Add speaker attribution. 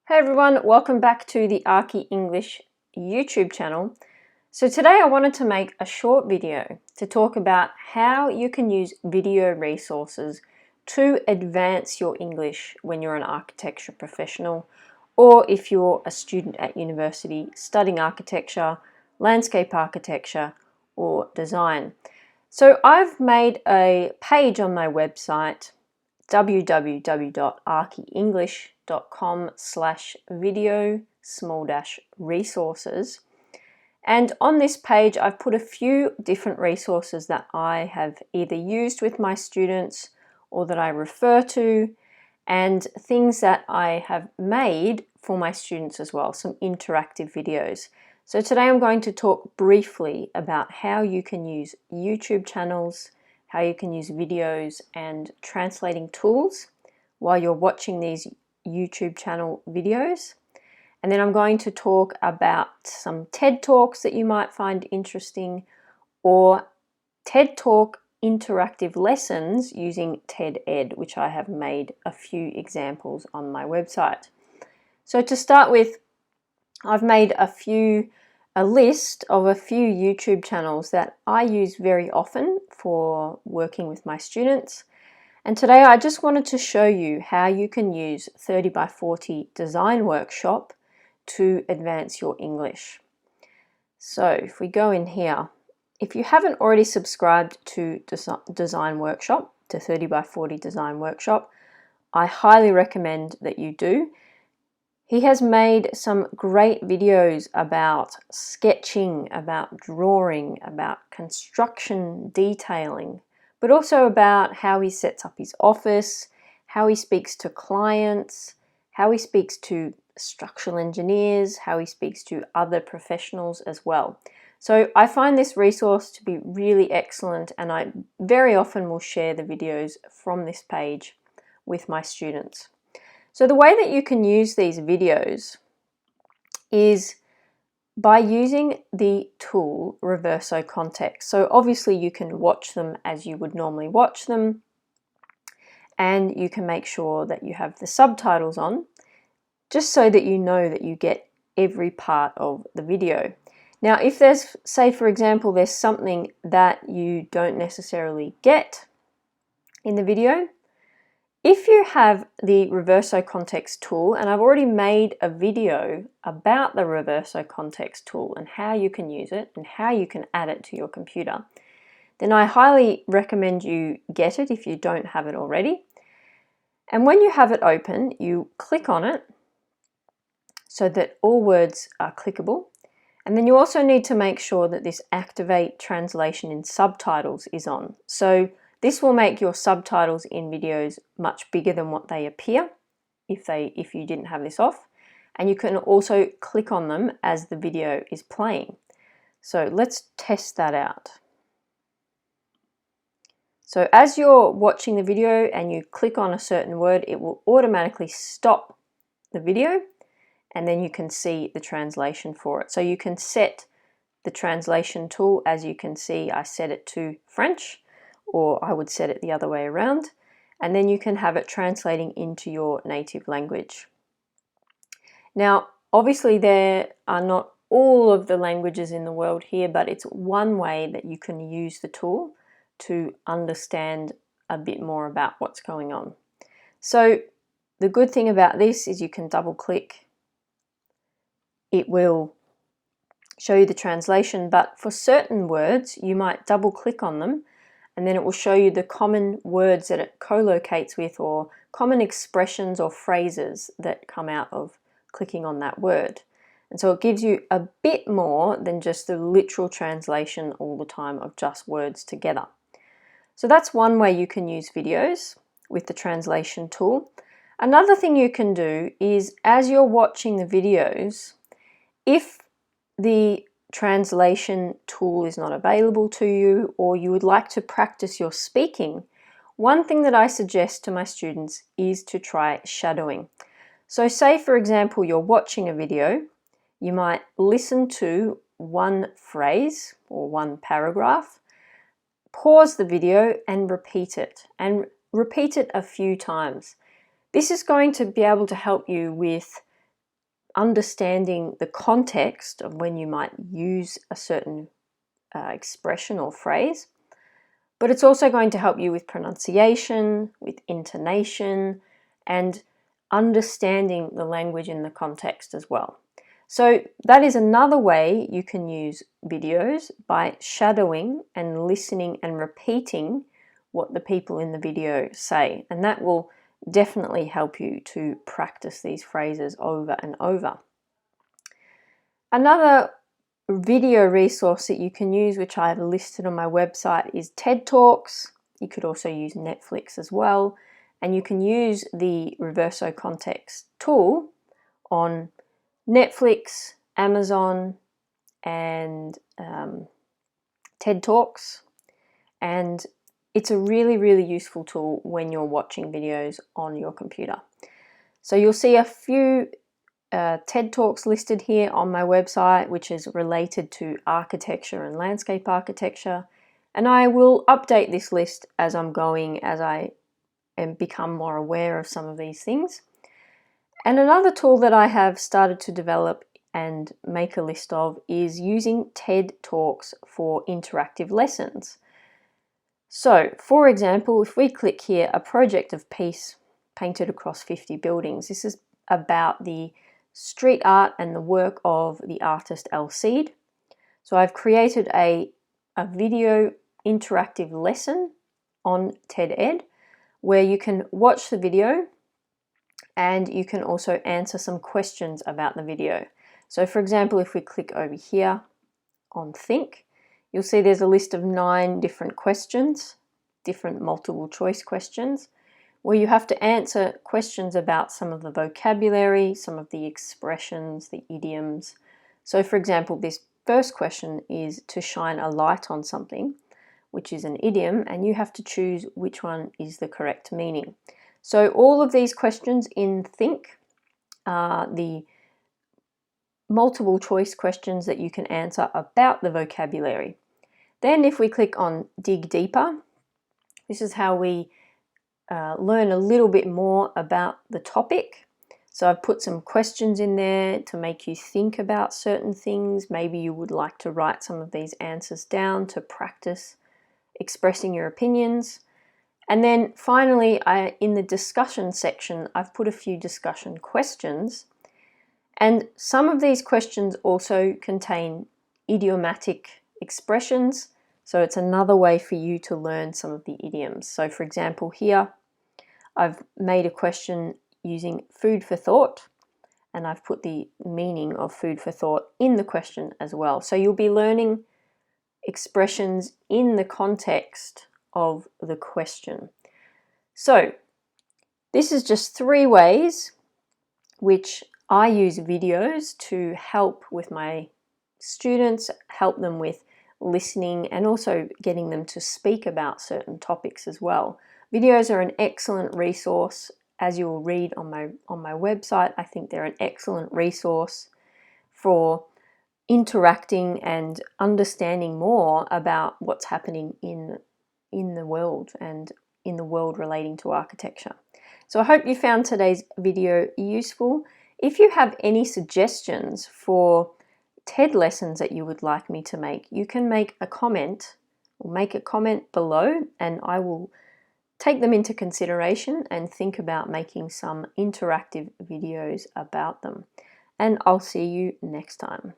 Speaker 1: Hey everyone, welcome back to the Archie English YouTube channel. So today I wanted to make a short video to talk about how you can use video resources to advance your English when you're an architecture professional, or if you're a student at university studying architecture, landscape architecture, or design. So I've made a page on my website www.archieenglish.com/video-resources, and on this page I've put a few different resources that I have either used with my students or that I refer to, and things that I have made for my students as well, some interactive videos. So today I'm going to talk briefly about how you can use YouTube channels, how you can use videos and translating tools while you're watching these YouTube channel videos. And then I'm going to talk about some TED Talks that you might find interesting, or TED Talk interactive lessons using TedEd, which I have made a few examples on my website. So to start with, I've made a list of a few YouTube channels that I use very often for working with my students. And today I just wanted to show you how you can use 30x40 Design Workshop to advance your English. So if we go in here, if you haven't already subscribed to Design Workshop, to 30x40 Design Workshop, I highly recommend that you do. He has made some great videos about sketching, about drawing, about construction detailing, but also about how he sets up his office, how he speaks to clients, how he speaks to structural engineers, how he speaks to other professionals as well. So I find this resource to be really excellent, and I very often will share the videos from this page with my students. So the way that you can use these videos is by using the tool Reverso Context. So obviously you can watch them as you would normally watch them, and you can make sure that you have the subtitles on, just so that you know that you get every part of the video. Now, if there's, say for example, there's something that you don't necessarily get in the video, if you have the Reverso Context tool, and I've already made a video about the Reverso Context tool and how you can use it and how you can add it to your computer, then I highly recommend you get it if you don't have it already. And when you have it open, you click on it so that all words are clickable. And then you also need to make sure that this Activate Translation in Subtitles is on. So this will make your subtitles in videos much bigger than what they appear if you didn't have this off. And you can also click on them as the video is playing. So let's test that out. So as you're watching the video and you click on a certain word, it will automatically stop the video, and then you can see the translation for it. So you can set the translation tool. As you can see, I set it to French, or I would set it the other way around, and then you can have it translating into your native language. Now, obviously there are not all of the languages in the world here, but it's one way that you can use the tool to understand a bit more about what's going on. So the good thing about this is you can double click. It will show you the translation, but for certain words you might double click on them, and then it will show you the common words that it co-locates with, or common expressions or phrases that come out of clicking on that word. And so it gives you a bit more than just the literal translation all the time of just words together. So that's one way you can use videos with the translation tool. Another thing you can do is, as you're watching the videos, if the translation tool is not available to you, or you would like to practice your speaking, one thing that I suggest to my students is to try shadowing. So say for example you're watching a video, you might listen to one phrase or one paragraph, pause the video and repeat it a few times. This is going to be able to help you with understanding the context of when you might use a certain expression or phrase, but it's also going to help you with pronunciation, with intonation, and understanding the language in the context as well. So that is another way you can use videos, by shadowing and listening and repeating what the people in the video say, and that will definitely help you to practice these phrases over and over. Another video resource that you can use, which I have listed on my website, is TED Talks. You could also use Netflix as well, and you can use the Reverso Context tool on Netflix, Amazon, and TED Talks, and it's a really, really useful tool when you're watching videos on your computer. So you'll see a few TED Talks listed here on my website, which is related to architecture and landscape architecture, and I will update this list as I'm going, as I become more aware of some of these things. And another tool that I have started to develop and make a list of is using TED Talks for interactive lessons. So, for example, if we click here, a project of peace painted across 50 buildings. This is about the street art and the work of the artist El Cid. So I've created a video interactive lesson on TedEd where you can watch the video and you can also answer some questions about the video. So for example, if we click over here on Think, you'll see there's a list of 9 different questions, different multiple choice questions, where you have to answer questions about some of the vocabulary, some of the expressions, the idioms. So for example, this first question is to shine a light on something, which is an idiom, and you have to choose which one is the correct meaning. So all of these questions in Think are the multiple choice questions that you can answer about the vocabulary. Then if we click on Dig Deeper, this is how we learn a little bit more about the topic. So I've put some questions in there to make you think about certain things. Maybe you would like to write some of these answers down to practice expressing your opinions. And then finally, in the discussion section, I've put a few discussion questions. And some of these questions also contain idiomatic expressions. So it's another way for you to learn some of the idioms. So for example, here I've made a question using food for thought, and I've put the meaning of food for thought in the question as well. So you'll be learning expressions in the context of the question. So this is just 3 ways which I use videos to help with my students, help them with listening, and also getting them to speak about certain topics as well. Videos are an excellent resource, as you will read on my website. I think they're an excellent resource for interacting and understanding more about what's happening in the world and in the world relating to architecture. So I hope you found today's video useful. If you have any suggestions for TED lessons that you would like me to make, you can make a comment below, and I will take them into consideration and think about making some interactive videos about them. And I'll see you next time.